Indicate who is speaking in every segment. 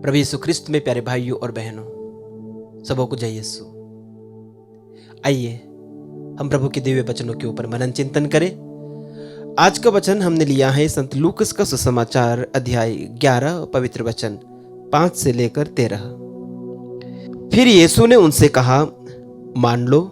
Speaker 1: प्रभु यीशु ख्रिस्त में प्यारे भाइयों और बहनों, सबों को जय यीशु। आइए हम प्रभु के दिव्य वचनों के ऊपर मनन चिंतन करें। आज का वचन हमने लिया है संत लूकस का सुसमाचार अध्याय 11 पवित्र वचन 5 से लेकर 13। फिर यीशु ने उनसे कहा, मान लो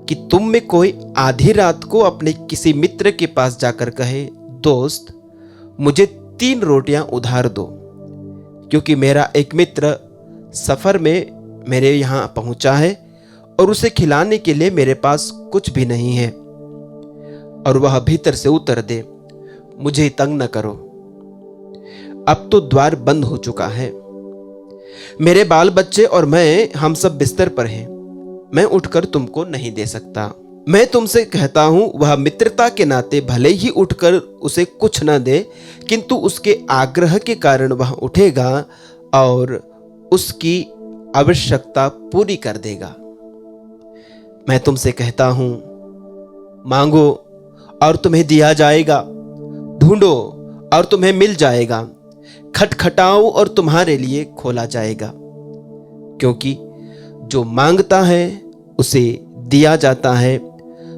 Speaker 1: कि तुम में कोई आधी रात को अपने किसी मित्र के पास जाकर कहे, दोस्त मुझे 3 रोटियां उधार दो, क्योंकि मेरा एक मित्र सफर में मेरे यहाँ पहुंचा है और उसे खिलाने के लिए मेरे पास कुछ भी नहीं है। और वह भीतर से उत्तर दे, मुझे तंग न करो, अब तो द्वार बंद हो चुका है, मेरे बाल बच्चे और मैं हम सब बिस्तर पर हैं, मैं उठकर तुमको नहीं दे सकता। मैं तुमसे कहता हूं, वह मित्रता के नाते भले ही उठकर उसे कुछ न दे, किंतु उसके आग्रह के कारण वह उठेगा और उसकी आवश्यकता पूरी कर देगा। मैं तुमसे कहता हूं, मांगो और तुम्हें दिया जाएगा, ढूंढो और तुम्हें मिल जाएगा, खटखटाओ और तुम्हारे लिए खोला जाएगा। क्योंकि जो मांगता है उसे दिया जाता है,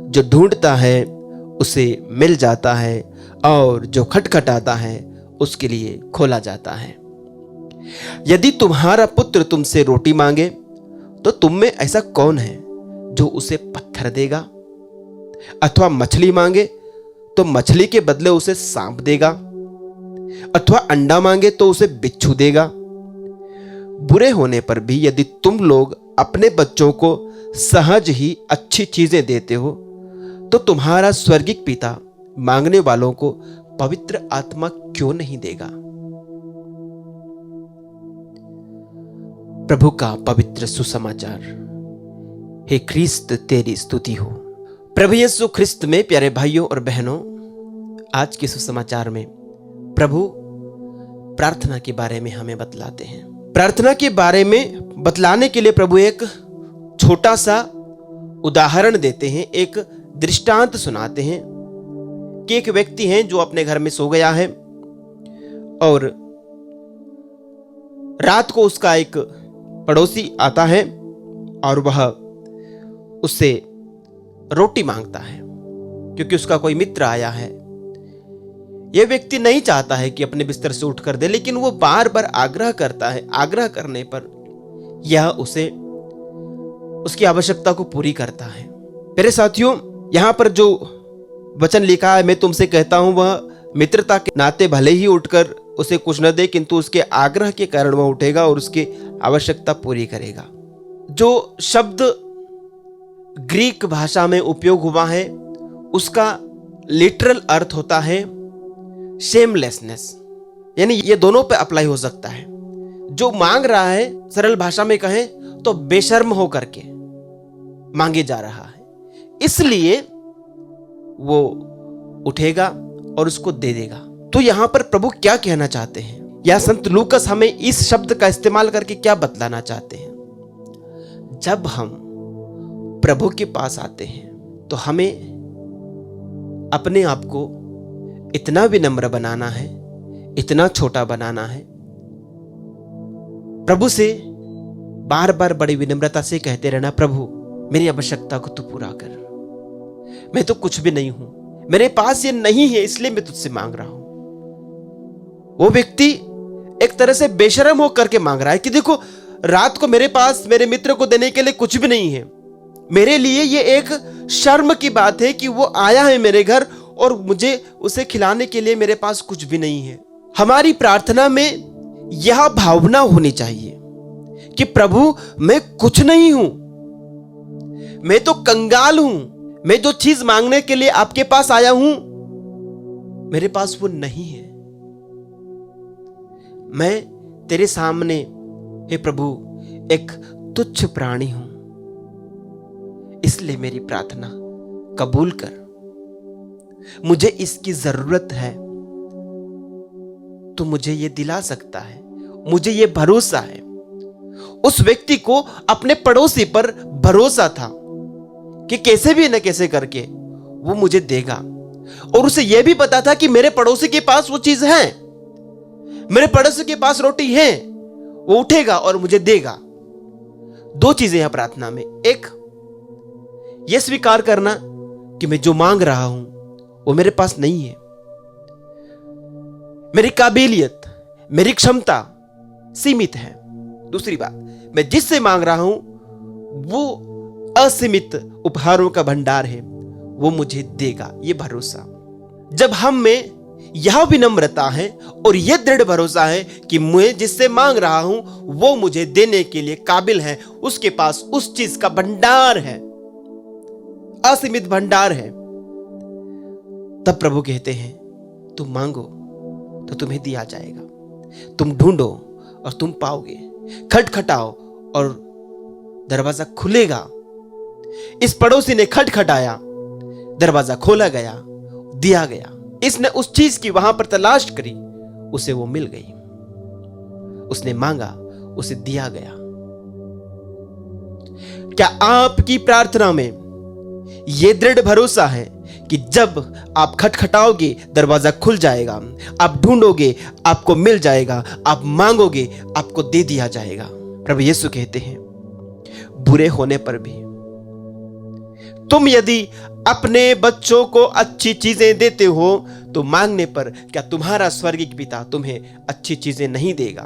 Speaker 1: जो ढूंढता है उसे मिल जाता है, और जो खटखटाता है उसके लिए खोला जाता है। यदि तुम्हारा पुत्र तुमसे रोटी मांगे तो तुम में ऐसा कौन है जो उसे पत्थर देगा? अथवा मछली मांगे तो मछली के बदले उसे सांप देगा? अथवा अंडा मांगे तो उसे बिच्छू देगा? बुरे होने पर भी यदि तुम लोग अपने बच्चों को सहज ही अच्छी चीजें देते हो, तो तुम्हारा स्वर्गिक पिता मांगने वालों को पवित्र आत्मा क्यों नहीं देगा? प्रभु का पवित्र सुसमाचार। हे ख्रिस्त तेरी स्तुति हो। प्रभु यीशु ख्रिस्त में प्यारे भाइयों और बहनों, आज के सुसमाचार में प्रभु प्रार्थना के बारे में हमें बतलाते हैं। प्रार्थना के बारे में बतलाने के लिए प्रभु एक छोटा सा उदाहरण देते हैं, एक दृष्टांत सुनाते हैं कि एक व्यक्ति है जो अपने घर में सो गया है और रात को उसका एक पड़ोसी आता है और वह उससे रोटी मांगता है, क्योंकि उसका कोई मित्र आया है। यह व्यक्ति नहीं चाहता है कि अपने बिस्तर से उठकर दे, लेकिन वो बार बार आग्रह करता है। आग्रह करने पर यह उसे उसकी आवश्यकता को पूरी करता है। मेरे साथियों, यहां पर जो वचन लिखा है, मैं तुमसे कहता हूं, वह मित्रता के नाते भले ही उठकर उसे कुछ न दे, किंतु उसके आग्रह के कारण वह उठेगा और उसकी आवश्यकता पूरी करेगा। जो शब्द ग्रीक भाषा में उपयोग हुआ है उसका लिटरल अर्थ होता है शेमलेसनेस, यानी ये दोनों पे अप्लाई हो सकता है। जो मांग रहा है, सरल भाषा में कहें तो बेशर्म होकर के मांगे जा रहा है, इसलिए वो उठेगा और उसको दे देगा। तो यहां पर प्रभु क्या कहना चाहते हैं, या संत लूकस हमें इस शब्द का इस्तेमाल करके क्या बतलाना चाहते हैं? जब हम प्रभु के पास आते हैं तो हमें अपने आप को इतना विनम्र बनाना है, इतना छोटा बनाना है, प्रभु से बार बार बड़ी विनम्रता से कहते रहना, प्रभु मेरी आवश्यकता को तू पूरा कर, मैं तो कुछ भी नहीं हूं, मेरे पास ये नहीं है, इसलिए मैं तुझसे मांग रहा हूं। वो व्यक्ति एक तरह से बेशर्म होकर के मांग रहा है कि देखो, रात को मेरे पास मेरे मित्र को देने के लिए कुछ भी नहीं है, मेरे लिए ये एक शर्म की बात है कि वो आया है मेरे घर और मुझे उसे खिलाने के लिए मेरे पास कुछ भी नहीं है। हमारी प्रार्थना में यह भावना होनी चाहिए कि प्रभु मैं कुछ नहीं हूं, मैं तो कंगाल हूं, मैं जो चीज मांगने के लिए आपके पास आया हूं मेरे पास वो नहीं है। मैं तेरे सामने हे प्रभु एक तुच्छ प्राणी हूं, इसलिए मेरी प्रार्थना कबूल कर, मुझे इसकी जरूरत है, तो मुझे ये दिला सकता है, मुझे ये भरोसा है। उस व्यक्ति को अपने पड़ोसी पर भरोसा था कि कैसे भी न कैसे करके वो मुझे देगा, और उसे यह भी पता था कि मेरे पड़ोसी के पास वो चीज है, मेरे पड़ोसी के पास रोटी है, वो उठेगा और मुझे देगा। दो चीजें हैं प्रार्थना में। एक, यह स्वीकार करना कि मैं जो मांग रहा हूं वो मेरे पास नहीं है, मेरी काबिलियत, मेरी क्षमता सीमित है। दूसरी बात, मैं जिससे मांग रहा हूं वो असीमित उपहारों का भंडार है, वो मुझे देगा। ये भरोसा, जब हम में यह विनम्रता है और यह दृढ़ भरोसा है कि मैं जिससे मांग रहा हूं वो मुझे देने के लिए काबिल है, उसके पास उस चीज का भंडार है, असीमित भंडार है, तब प्रभु कहते हैं तुम मांगो तो तुम्हें दिया जाएगा, तुम ढूंढो और तुम पाओगे, खटखटाओ और दरवाजा खुलेगा। इस पड़ोसी ने खटखटाया, दरवाजा खोला गया, दिया गया। इसने उस चीज की वहां पर तलाश करी, उसे वो मिल गई। उसने मांगा, उसे दिया गया। क्या आपकी प्रार्थना में यह दृढ़ भरोसा है कि जब आप खटखटाओगे दरवाजा खुल जाएगा, आप ढूंढोगे आपको मिल जाएगा, आप मांगोगे आपको दे दिया जाएगा? प्रभु यीशु कहते हैं बुरे होने पर भी तुम यदि अपने बच्चों को अच्छी चीजें देते हो तो मांगने पर क्या तुम्हारा स्वर्गीय पिता तुम्हें अच्छी चीजें नहीं देगा?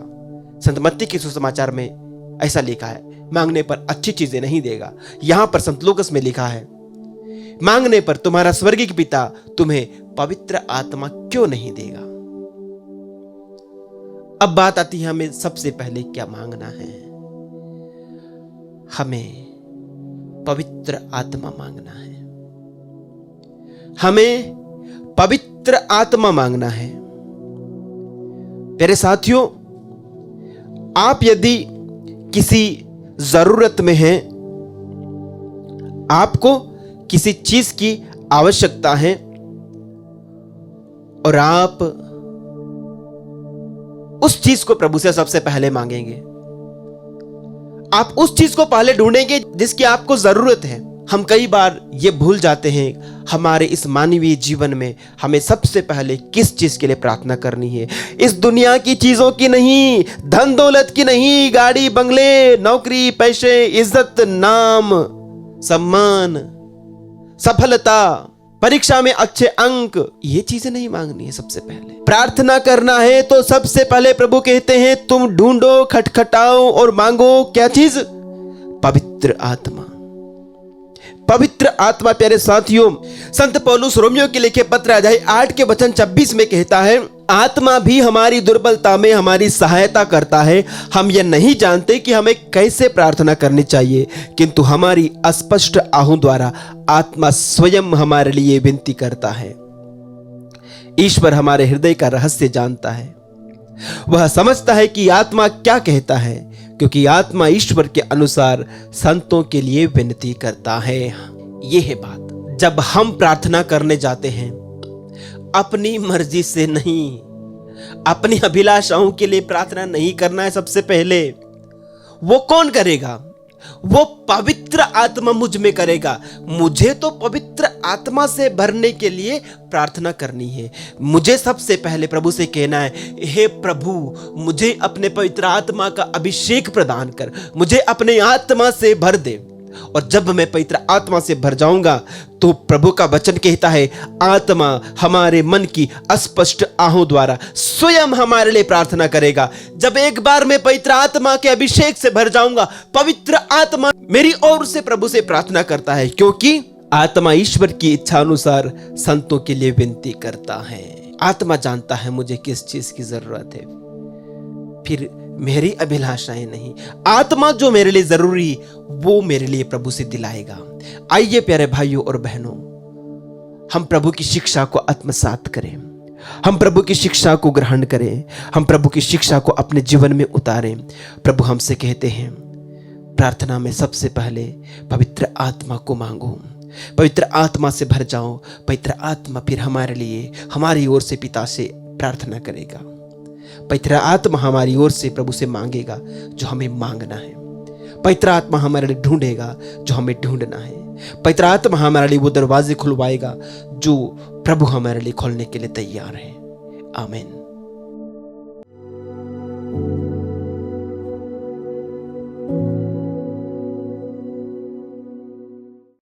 Speaker 1: संत मत्ती के सुसमाचार में ऐसा लिखा है, मांगने पर अच्छी चीजें नहीं देगा। यहां पर संत लूकास में लिखा है, मांगने पर तुम्हारा स्वर्गीय पिता तुम्हें पवित्र आत्मा क्यों नहीं देगा? अब बात आती है हमें सबसे पहले क्या मांगना है। हमें पवित्र आत्मा मांगना है, हमें पवित्र आत्मा मांगना है। प्यारे साथियों, आप यदि किसी जरूरत में हैं, आपको किसी चीज की आवश्यकता है और आप उस चीज को प्रभु से सबसे पहले मांगेंगे, आप उस चीज को पहले ढूंढेंगे जिसकी आपको जरूरत है। हम कई बार ये भूल जाते हैं हमारे इस मानवीय जीवन में हमें सबसे पहले किस चीज के लिए प्रार्थना करनी है। इस दुनिया की चीजों की नहीं, धन दौलत की नहीं, गाड़ी बंगले, नौकरी, पैसे, इज्जत, नाम, सम्मान, सफलता, परीक्षा में अच्छे अंक, ये चीजें नहीं मांगनी है। सबसे पहले प्रार्थना करना है तो सबसे पहले प्रभु कहते हैं तुम ढूंढो, खटखटाओ और मांगो क्या चीज? पवित्र आत्मा। पवित्र आत्मा। प्यारे साथियों, संत पौलुस रोमियो के लिखे पत्र अध्याय 8 के वचन 26 में कहता है, आत्मा भी हमारी दुर्बलता में हमारी सहायता करता है। हम यह नहीं जानते कि हमें कैसे प्रार्थना करनी चाहिए, किंतु हमारी अस्पष्ट आहू द्वारा आत्मा स्वयं हमारे लिए विनती करता है। ईश्वर हमारे हृदय का रहस्य जानता है, वह समझता है कि आत्मा क्या कहता है, क्योंकि आत्मा ईश्वर के अनुसार संतों के लिए विनती करता है। यह है बात। जब हम प्रार्थना करने जाते हैं, अपनी मर्जी से नहीं, अपनी अभिलाषाओं के लिए प्रार्थना नहीं करना है। सबसे पहले वो कौन करेगा? वो पवित्र आत्मा मुझ में करेगा। मुझे तो पवित्र आत्मा से भरने के लिए प्रार्थना करनी है। मुझे सबसे पहले प्रभु से कहना है, हे प्रभु, मुझे अपने पवित्र आत्मा का अभिषेक प्रदान कर, मुझे अपने आत्मा से भर दे। और जब मैं पवित्र आत्मा से भर जाऊंगा तो प्रभु का वचन कहता है, आत्मा हमारे मन की अस्पष्ट आहों द्वारा स्वयं हमारे लिए प्रार्थना करेगा। जब एक बार मैं पवित्र आत्मा के अभिषेक से भर जाऊंगा, पवित्र आत्मा मेरी ओर से प्रभु से प्रार्थना करता है, क्योंकि आत्मा ईश्वर की इच्छा अनुसार संतों के लिए विनती करता है। आत्मा जानता है मुझे किस चीज की जरूरत है, फिर मेरी अभिलाषाएं नहीं, आत्मा जो मेरे लिए जरूरी वो मेरे लिए प्रभु से दिलाएगा। आइए प्यारे भाइयों और बहनों, हम प्रभु की शिक्षा को आत्मसात करें, हम प्रभु की शिक्षा को ग्रहण करें, हम प्रभु की शिक्षा को अपने जीवन में उतारें। प्रभु हमसे कहते हैं, प्रार्थना में सबसे पहले पवित्र आत्मा को मांगो, पवित्र आत्मा से भर जाओ। पवित्र आत्मा फिर हमारे लिए हमारी ओर से पिता से प्रार्थना करेगा। पवित्र आत्मा हमारी ओर से प्रभु से मांगेगा जो हमें मांगना है। पवित्र आत्मा हमारे लिए ढूंढेगा जो हमें ढूंढना है। पवित्र आत्मा हमारे लिए वो दरवाजे खुलवाएगा जो प्रभु हमारे लिए खोलने के लिए तैयार है। आमीन।